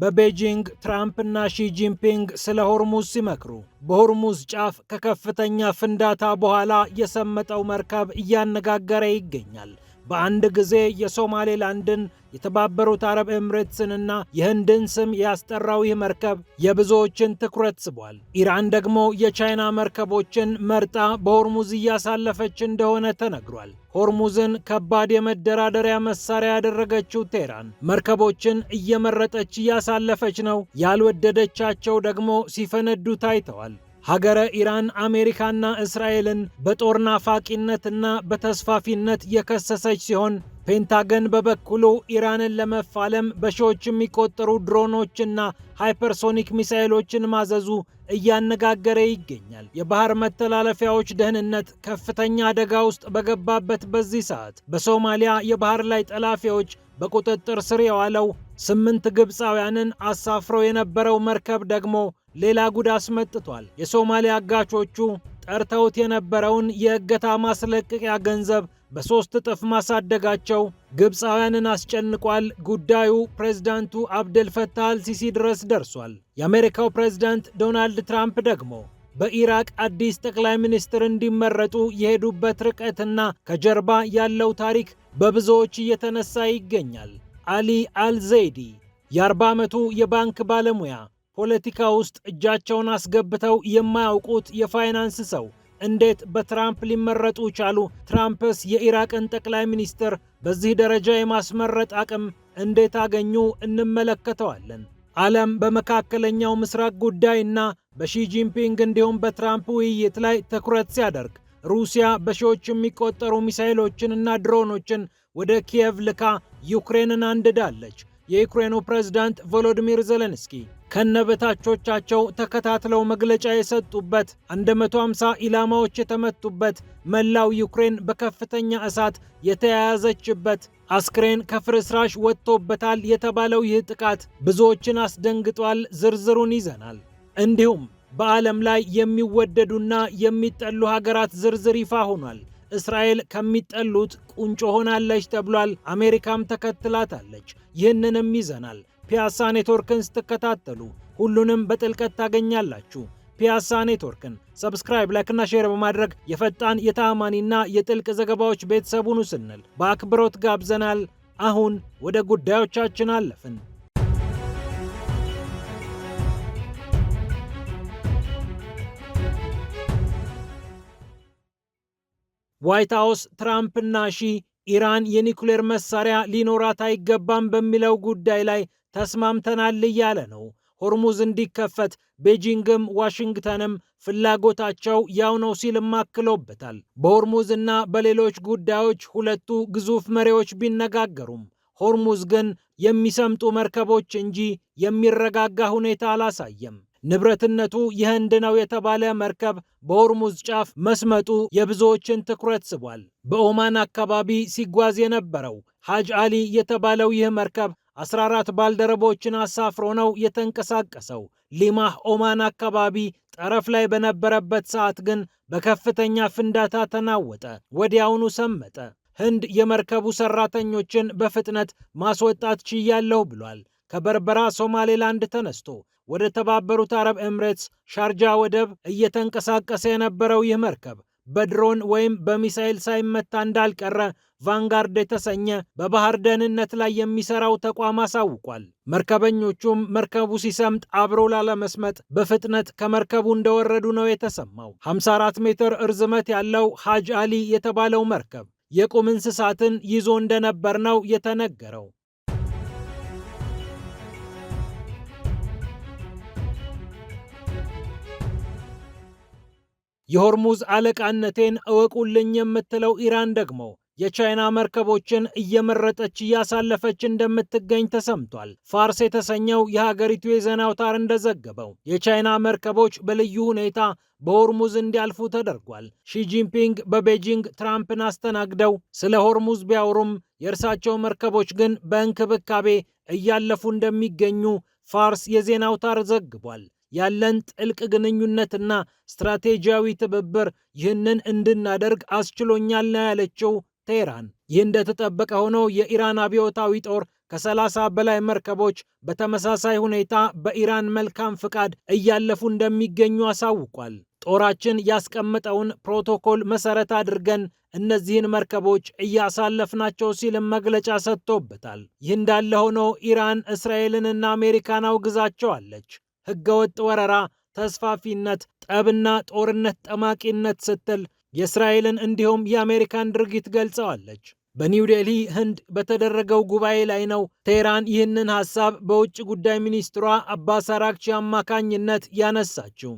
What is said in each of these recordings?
በቤጂንግ ትራምፕና ሺ ጂንፒንግ ስለ ሆርሙዝ ሲመክሩ፣ በሆርሙዝ ጫፍ ከከፍተኛ ፍንዳታ በኋላ የሰመጠው መርከብ እያነጋገረ ይገኛል። በአንድ ጊዜ የሶማሌላንድን፣ የተባበሩት አረብ ኤምሬትስንና የህንድን ስም ያስጠራው ይህ መርከብ የብዙዎችን ትኩረት ስቧል። ኢራን ደግሞ የቻይና መርከቦችን መርጣ በሆርሙዝ እያሳለፈች እንደሆነ ተነግሯል። ሆርሙዝን ከባድ የመደራደሪያ መሳሪያ ያደረገችው ቴህራን መርከቦችን እየመረጠች እያሳለፈች ነው። ያልወደደቻቸው ደግሞ ሲፈነዱ ታይተዋል። ሀገረ ኢራን አሜሪካና እስራኤልን በጦር ናፋቂነትና በተስፋፊነት የከሰሰች ሲሆን ፔንታገን በበኩሉ ኢራንን ለመፋለም በሺዎች የሚቆጠሩ ድሮኖችና ሃይፐርሶኒክ ሚሳኤሎችን ማዘዙ እያነጋገረ ይገኛል። የባህር መተላለፊያዎች ደህንነት ከፍተኛ አደጋ ውስጥ በገባበት በዚህ ሰዓት በሶማሊያ የባህር ላይ ጠላፊዎች በቁጥጥር ስር የዋለው 8 ግብፃውያንን አሳፍሮ የነበረው መርከብ ደግሞ ሌላ ጉድ አስመጥቷል። የሶማሊያ አጋቾቹ ጠርተውት የነበረውን የእገታ ማስለቀቂያ ገንዘብ በ3 እጥፍ ማሳደጋቸው ግብፃውያንን አስጨንቋል። ጉዳዩ ፕሬዝዳንቱ አብደልፈታህ አልሲሲ ድረስ ደርሷል። የአሜሪካው ፕሬዝዳንት ዶናልድ ትራምፕ ደግሞ በኢራቅ አዲስ ጠቅላይ ሚኒስትር እንዲመረጡ የሄዱበት ርቀትና ከጀርባ ያለው ታሪክ በብዙዎች እየተነሳ ይገኛል። አሊ አልዘይዲ የ40 ዓመቱ የባንክ ባለሙያ፣ ፖለቲካ ውስጥ እጃቸውን አስገብተው የማያውቁት የፋይናንስ ሰው እንዴት በትራምፕ ሊመረጡ ቻሉ? ትራምፕስ የኢራቅን ጠቅላይ ሚኒስትር በዚህ ደረጃ የማስመረጥ አቅም እንዴት አገኙ? እንመለከተዋለን። ዓለም በመካከለኛው ምስራቅ ጉዳይና በሺ ጂንፒንግ እንዲሁም በትራምፕ ውይይት ላይ ትኩረት ሲያደርግ ሩሲያ በሺዎች የሚቆጠሩ ሚሳኤሎችንና ድሮኖችን ወደ ኪየቭ ልካ ዩክሬንን አንድዳለች። የዩክሬኑ ፕሬዝዳንት ቮሎዲሚር ዜሌንስኪ ከነበታቾቻቸው ተከታትለው መግለጫ የሰጡበት 150 ኢላማዎች የተመቱበት፣ መላው ዩክሬን በከፍተኛ እሳት የተያያዘችበት፣ አስክሬን ከፍርስራሽ ወጥቶበታል የተባለው ይህ ጥቃት ብዙዎችን አስደንግጧል። ዝርዝሩን ይዘናል። እንዲሁም በዓለም ላይ የሚወደዱና የሚጠሉ ሀገራት ዝርዝር ይፋ ሆኗል። እስራኤል ከሚጠሉት ቁንጮ ሆናለች ተብሏል። አሜሪካም ተከትላታለች። ይህንንም ይዘናል። ፒያሳ ኔትወርክን ስትከታተሉ ሁሉንም በጥልቀት ታገኛላችሁ። ፒያሳ ኔትወርክን ሰብስክራይብ፣ ላይክና ሼር በማድረግ የፈጣን የተአማኒና የጥልቅ ዘገባዎች ቤተሰቡን ስንል በአክብሮት ጋብዘናል። አሁን ወደ ጉዳዮቻችን አለፍን። ዋይት ሃውስ ትራምፕና ሺ ኢራን የኒኩሌር መሳሪያ ሊኖራት አይገባም በሚለው ጉዳይ ላይ ተስማምተናል እያለ ነው። ሆርሙዝ እንዲከፈት ቤጂንግም ዋሽንግተንም ፍላጎታቸው ያው ነው ሲልም አክሎበታል። በሆርሙዝ እና በሌሎች ጉዳዮች ሁለቱ ግዙፍ መሪዎች ቢነጋገሩም ሆርሙዝ ግን የሚሰምጡ መርከቦች እንጂ የሚረጋጋ ሁኔታ አላሳየም። ንብረትነቱ የህንድ ነው የተባለ መርከብ በሆርሙዝ ጫፍ መስመጡ የብዙዎችን ትኩረት ስቧል። በኦማን አካባቢ ሲጓዝ የነበረው ሐጅ አሊ የተባለው ይህ መርከብ 14 ባልደረቦችን አሳፍሮ ነው የተንቀሳቀሰው። ሊማህ ኦማን አካባቢ ጠረፍ ላይ በነበረበት ሰዓት ግን በከፍተኛ ፍንዳታ ተናወጠ፣ ወዲያውኑ ሰመጠ። ህንድ የመርከቡ ሰራተኞችን በፍጥነት ማስወጣት ችያለሁ ብሏል። ከበርበራ ሶማሌላንድ ተነስቶ ወደ ተባበሩት አረብ ኤምሬትስ ሻርጃ ወደብ እየተንቀሳቀሰ የነበረው ይህ መርከብ በድሮን ወይም በሚሳኤል ሳይመታ እንዳልቀረ ቫንጋርድ የተሰኘ በባህር ደህንነት ላይ የሚሰራው ተቋም አሳውቋል። መርከበኞቹም መርከቡ ሲሰምጥ አብሮ ላለመስመጥ በፍጥነት ከመርከቡ እንደወረዱ ነው የተሰማው። 54 ሜትር እርዝመት ያለው ሐጅ አሊ የተባለው መርከብ የቁም እንስሳትን ይዞ እንደነበር ነው የተነገረው። የሆርሙዝ አለቃነቴን እወቁልኝ የምትለው ኢራን ደግሞ የቻይና መርከቦችን እየመረጠች እያሳለፈች እንደምትገኝ ተሰምቷል። ፋርስ የተሰኘው የሀገሪቱ የዜና አውታር እንደዘገበው የቻይና መርከቦች በልዩ ሁኔታ በሆርሙዝ እንዲያልፉ ተደርጓል። ሺ ጂንፒንግ በቤጂንግ ትራምፕን አስተናግደው ስለ ሆርሙዝ ቢያወሩም የእርሳቸው መርከቦች ግን በእንክብካቤ እያለፉ እንደሚገኙ ፋርስ የዜና አውታር ዘግቧል። ያለን ጥልቅ ግንኙነትና ስትራቴጂያዊ ትብብር ይህንን እንድናደርግ አስችሎኛል ነው ያለችው ቴህራን። ይህ እንደተጠበቀ ሆኖ የኢራን አብዮታዊ ጦር ከ30 በላይ መርከቦች በተመሳሳይ ሁኔታ በኢራን መልካም ፍቃድ እያለፉ እንደሚገኙ አሳውቋል። ጦራችን ያስቀመጠውን ፕሮቶኮል መሰረት አድርገን እነዚህን መርከቦች እያሳለፍናቸው ሲልም መግለጫ ሰጥቶበታል። ይህ እንዳለ ሆኖ ኢራን እስራኤልንና አሜሪካን አውግዛቸዋለች። ህገወጥ ወረራ፣ ተስፋፊነት፣ ጠብና ጦርነት ጠማቂነት ስትል የእስራኤልን እንዲሁም የአሜሪካን ድርጊት ገልጸዋለች። በኒው ዴልሂ ህንድ በተደረገው ጉባኤ ላይ ነው ቴህራን ይህንን ሐሳብ በውጭ ጉዳይ ሚኒስትሯ አባስ አራግቺ አማካኝነት ያነሳችው።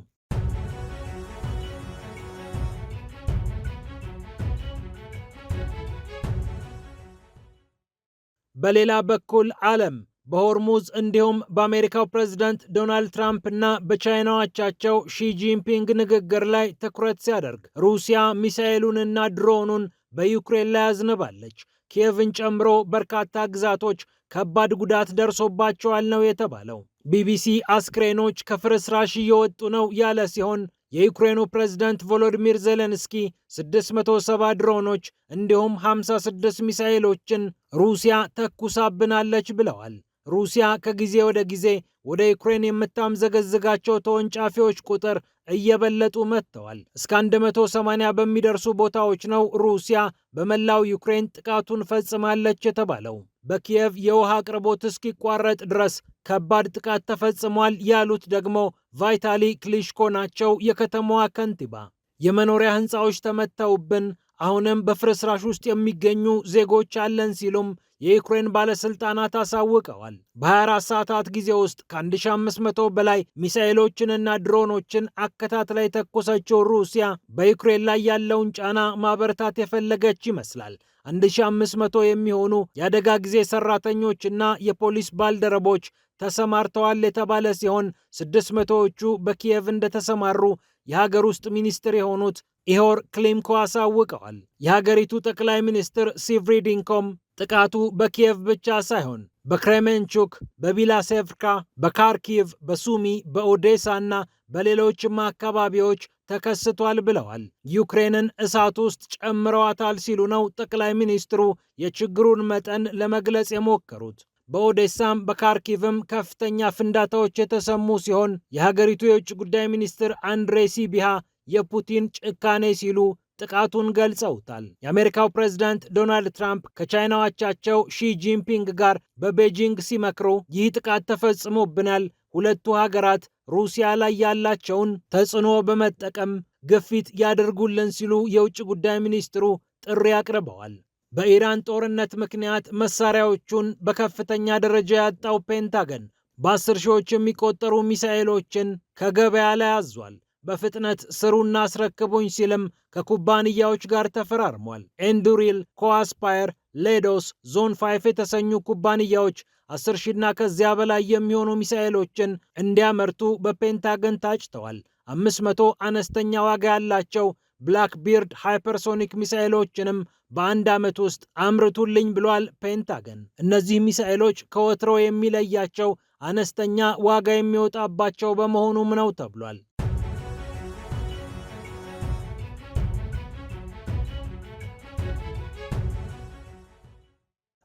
በሌላ በኩል ዓለም በሆርሙዝ እንዲሁም በአሜሪካው ፕሬዝዳንት ዶናልድ ትራምፕ እና በቻይናው አቻቸው ሺ ጂንፒንግ ንግግር ላይ ትኩረት ሲያደርግ ሩሲያ ሚሳኤሉንና ድሮኑን በዩክሬን ላይ አዝንባለች። ኪየቭን ጨምሮ በርካታ ግዛቶች ከባድ ጉዳት ደርሶባቸዋል ነው የተባለው። ቢቢሲ አስክሬኖች ከፍርስራሽ እየወጡ ነው ያለ ሲሆን የዩክሬኑ ፕሬዝዳንት ቮሎዲሚር ዜሌንስኪ 670 ድሮኖች እንዲሁም 56 ሚሳኤሎችን ሩሲያ ተኩሳብናለች ብለዋል። ሩሲያ ከጊዜ ወደ ጊዜ ወደ ዩክሬን የምታምዘገዝጋቸው ተወንጫፊዎች ቁጥር እየበለጡ መጥተዋል። እስከ 180 በሚደርሱ ቦታዎች ነው ሩሲያ በመላው ዩክሬን ጥቃቱን ፈጽማለች የተባለው። በኪየቭ የውሃ አቅርቦት እስኪቋረጥ ድረስ ከባድ ጥቃት ተፈጽሟል ያሉት ደግሞ ቫይታሊ ክሊሽኮ ናቸው፣ የከተማዋ ከንቲባ። የመኖሪያ ሕንፃዎች ተመተውብን፣ አሁንም በፍርስራሽ ውስጥ የሚገኙ ዜጎች አለን ሲሉም የዩክሬን ባለስልጣናት አሳውቀዋል። በ24 ሰዓታት ጊዜ ውስጥ ከ1500 በላይ ሚሳኤሎችንና ድሮኖችን አከታትላ የተኮሰችው ሩሲያ በዩክሬን ላይ ያለውን ጫና ማበረታት የፈለገች ይመስላል። 1500 የሚሆኑ የአደጋ ጊዜ ሰራተኞችና የፖሊስ ባልደረቦች ተሰማርተዋል የተባለ ሲሆን 600ዎቹ በኪየቭ እንደተሰማሩ የሀገር ውስጥ ሚኒስትር የሆኑት ኢሆር ክሊምኮ አሳውቀዋል። የሀገሪቱ ጠቅላይ ሚኒስትር ሲቭሪዲንኮም ጥቃቱ በኪየቭ ብቻ ሳይሆን በክሬሜንቹክ፣ በቢላሴቭካ፣ በካርኪቭ፣ በሱሚ፣ በኦዴሳ እና በሌሎችም አካባቢዎች ተከስቷል ብለዋል። ዩክሬንን እሳት ውስጥ ጨምረዋታል ሲሉ ነው ጠቅላይ ሚኒስትሩ የችግሩን መጠን ለመግለጽ የሞከሩት። በኦዴሳም በካርኪቭም ከፍተኛ ፍንዳታዎች የተሰሙ ሲሆን የሀገሪቱ የውጭ ጉዳይ ሚኒስትር አንድሬ ሲቢሃ የፑቲን ጭካኔ ሲሉ ጥቃቱን ገልጸውታል። የአሜሪካው ፕሬዝዳንት ዶናልድ ትራምፕ ከቻይናው አቻቸው ሺ ጂንፒንግ ጋር በቤጂንግ ሲመክሩ ይህ ጥቃት ተፈጽሞብናል፣ ሁለቱ ሀገራት ሩሲያ ላይ ያላቸውን ተጽዕኖ በመጠቀም ግፊት ያደርጉልን ሲሉ የውጭ ጉዳይ ሚኒስትሩ ጥሪ አቅርበዋል። በኢራን ጦርነት ምክንያት መሳሪያዎቹን በከፍተኛ ደረጃ ያጣው ፔንታገን በ10 ሺዎች የሚቆጠሩ ሚሳኤሎችን ከገበያ ላይ አዟል። በፍጥነት ስሩና አስረክቡኝ ሲልም ከኩባንያዎች ጋር ተፈራርሟል። ኤንዱሪል፣ ኮአስፓየር፣ ሌዶስ፣ ዞን 5 የተሰኙ ኩባንያዎች 10 ሺና ከዚያ በላይ የሚሆኑ ሚሳኤሎችን እንዲያመርቱ በፔንታገን ታጭተዋል። 500 አነስተኛ ዋጋ ያላቸው ብላክቢርድ ሃይፐርሶኒክ ሚሳኤሎችንም በአንድ ዓመት ውስጥ አምርቱልኝ ብሏል ፔንታገን። እነዚህ ሚሳኤሎች ከወትሮ የሚለያቸው አነስተኛ ዋጋ የሚወጣባቸው በመሆኑም ነው ተብሏል።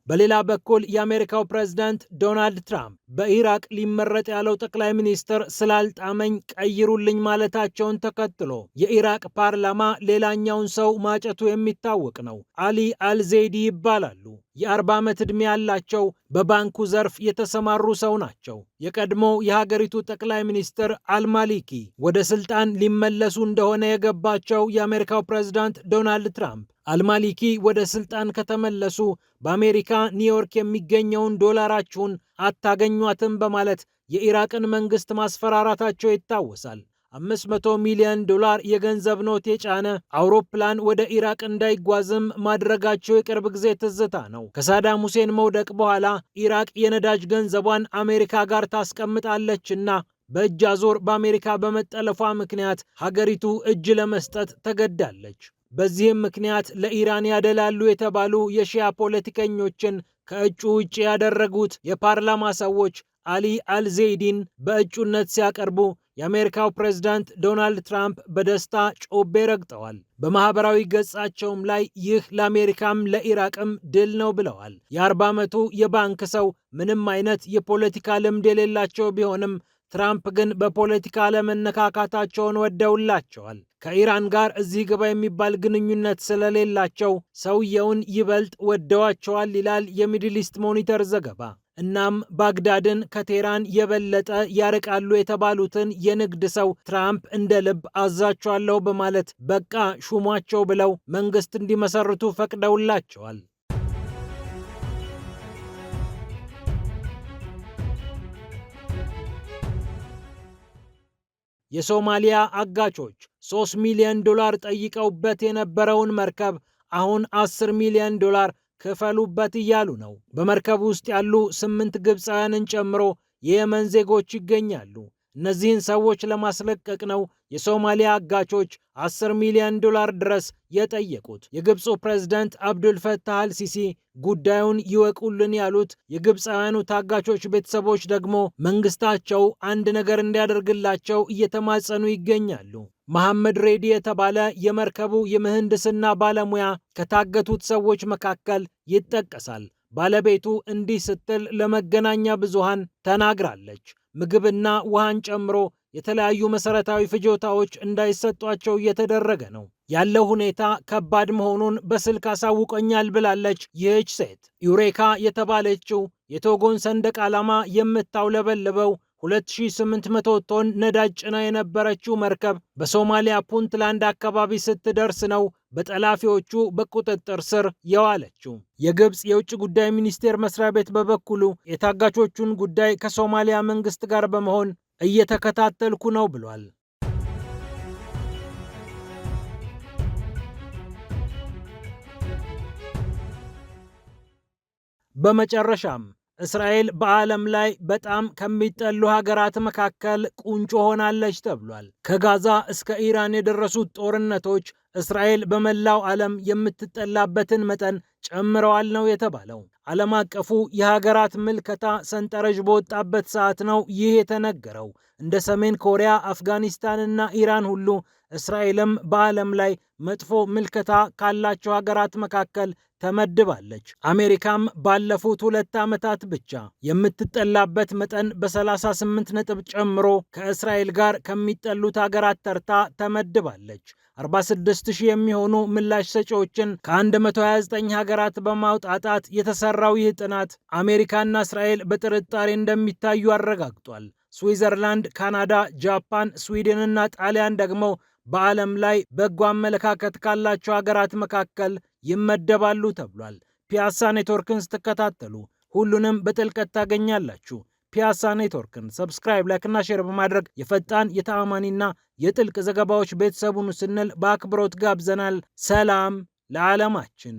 በሌላ በኩል የአሜሪካው ፕሬዝዳንት ዶናልድ ትራምፕ በኢራቅ ሊመረጥ ያለው ጠቅላይ ሚኒስትር ስላልጣመኝ ቀይሩልኝ ማለታቸውን ተከትሎ የኢራቅ ፓርላማ ሌላኛውን ሰው ማጨቱ የሚታወቅ ነው። አሊ አልዜይዲ ይባላሉ። የ40 ዓመት ዕድሜ ያላቸው በባንኩ ዘርፍ የተሰማሩ ሰው ናቸው። የቀድሞ የሀገሪቱ ጠቅላይ ሚኒስትር አልማሊኪ ወደ ስልጣን ሊመለሱ እንደሆነ የገባቸው የአሜሪካው ፕሬዝዳንት ዶናልድ ትራምፕ አልማሊኪ ወደ ስልጣን ከተመለሱ በአሜሪካ ኒውዮርክ የሚገኘውን ዶላራችሁን አታገኟትም በማለት የኢራቅን መንግስት ማስፈራራታቸው ይታወሳል። 500 ሚሊዮን ዶላር የገንዘብ ኖት የጫነ አውሮፕላን ወደ ኢራቅ እንዳይጓዝም ማድረጋቸው የቅርብ ጊዜ ትዝታ ነው። ከሳዳም ሁሴን መውደቅ በኋላ ኢራቅ የነዳጅ ገንዘቧን አሜሪካ ጋር ታስቀምጣለችና በእጅ አዙር በአሜሪካ በመጠለፏ ምክንያት ሀገሪቱ እጅ ለመስጠት ተገዳለች። በዚህም ምክንያት ለኢራን ያደላሉ የተባሉ የሺያ ፖለቲከኞችን ከእጩ ውጭ ያደረጉት የፓርላማ ሰዎች አሊ አልዜይዲን በእጩነት ሲያቀርቡ የአሜሪካው ፕሬዝዳንት ዶናልድ ትራምፕ በደስታ ጮቤ ረግጠዋል። በማህበራዊ ገጻቸውም ላይ ይህ ለአሜሪካም ለኢራቅም ድል ነው ብለዋል። የ40 ዓመቱ የባንክ ሰው ምንም አይነት የፖለቲካ ልምድ የሌላቸው ቢሆንም ትራምፕ ግን በፖለቲካ አለመነካካታቸውን ወደውላቸዋል። ከኢራን ጋር እዚህ ግባ የሚባል ግንኙነት ስለሌላቸው ሰውየውን ይበልጥ ወደዋቸዋል ይላል የሚድል ኢስት ሞኒተር ዘገባ። እናም ባግዳድን ከቴህራን የበለጠ ያርቃሉ የተባሉትን የንግድ ሰው ትራምፕ እንደ ልብ አዛቸዋለሁ በማለት በቃ ሹሟቸው ብለው መንግስት እንዲመሰርቱ ፈቅደውላቸዋል። የሶማሊያ አጋቾች 3 ሚሊዮን ዶላር ጠይቀውበት የነበረውን መርከብ አሁን 10 ሚሊዮን ዶላር ክፈሉበት እያሉ ነው። በመርከቡ ውስጥ ያሉ 8 ግብፃውያንን ጨምሮ የየመን ዜጎች ይገኛሉ። እነዚህን ሰዎች ለማስለቀቅ ነው የሶማሊያ አጋቾች 10 ሚሊዮን ዶላር ድረስ የጠየቁት። የግብፁ ፕሬዝዳንት አብዱል ፈታህ አልሲሲ ጉዳዩን ይወቁልን ያሉት የግብፃውያኑ ታጋቾች ቤተሰቦች ደግሞ መንግስታቸው አንድ ነገር እንዲያደርግላቸው እየተማጸኑ ይገኛሉ። መሐመድ ሬዲ የተባለ የመርከቡ የምህንድስና ባለሙያ ከታገቱት ሰዎች መካከል ይጠቀሳል። ባለቤቱ እንዲህ ስትል ለመገናኛ ብዙሃን ተናግራለች። ምግብና ውሃን ጨምሮ የተለያዩ መሰረታዊ ፍጆታዎች እንዳይሰጧቸው እየተደረገ ነው። ያለው ሁኔታ ከባድ መሆኑን በስልክ አሳውቆኛል ብላለች። ይህች ሴት ዩሬካ የተባለችው የቶጎን ሰንደቅ ዓላማ የምታውለበልበው 2800 ቶን ነዳጅ ጭና የነበረችው መርከብ በሶማሊያ ፑንትላንድ አካባቢ ስትደርስ ነው በጠላፊዎቹ በቁጥጥር ስር የዋለችው። የግብፅ የውጭ ጉዳይ ሚኒስቴር መስሪያ ቤት በበኩሉ የታጋቾቹን ጉዳይ ከሶማሊያ መንግስት ጋር በመሆን እየተከታተልኩ ነው ብሏል። በመጨረሻም እስራኤል በዓለም ላይ በጣም ከሚጠሉ ሀገራት መካከል ቁንጮ ሆናለች ተብሏል። ከጋዛ እስከ ኢራን የደረሱት ጦርነቶች እስራኤል በመላው ዓለም የምትጠላበትን መጠን ጨምረዋል ነው የተባለው። ዓለም አቀፉ የሀገራት ምልከታ ሰንጠረዥ በወጣበት ሰዓት ነው ይህ የተነገረው። እንደ ሰሜን ኮሪያ፣ አፍጋኒስታንና ኢራን ሁሉ እስራኤልም በዓለም ላይ መጥፎ ምልከታ ካላቸው ሀገራት መካከል ተመድባለች። አሜሪካም ባለፉት 2 ዓመታት ብቻ የምትጠላበት መጠን በ38 ነጥብ ጨምሮ ከእስራኤል ጋር ከሚጠሉት ሀገራት ተርታ ተመድባለች። 46000 የሚሆኑ ምላሽ ሰጪዎችን ከ129 ሀገራት በማውጣጣት የተሰራው ይህ ጥናት አሜሪካና እስራኤል በጥርጣሬ እንደሚታዩ አረጋግጧል። ስዊዘርላንድ፣ ካናዳ፣ ጃፓን፣ ስዊድንና ጣሊያን ደግሞ በዓለም ላይ በጎ አመለካከት ካላቸው ሀገራት መካከል ይመደባሉ ተብሏል። ፒያሳ ኔትወርክን ስትከታተሉ ሁሉንም በጥልቀት ታገኛላችሁ። ፒያሳ ኔትወርክን ሰብስክራይብ፣ ላይክና ሼር በማድረግ የፈጣን የተአማኒና የጥልቅ ዘገባዎች ቤተሰቡን ስንል በአክብሮት ጋብዘናል። ሰላም ለዓለማችን።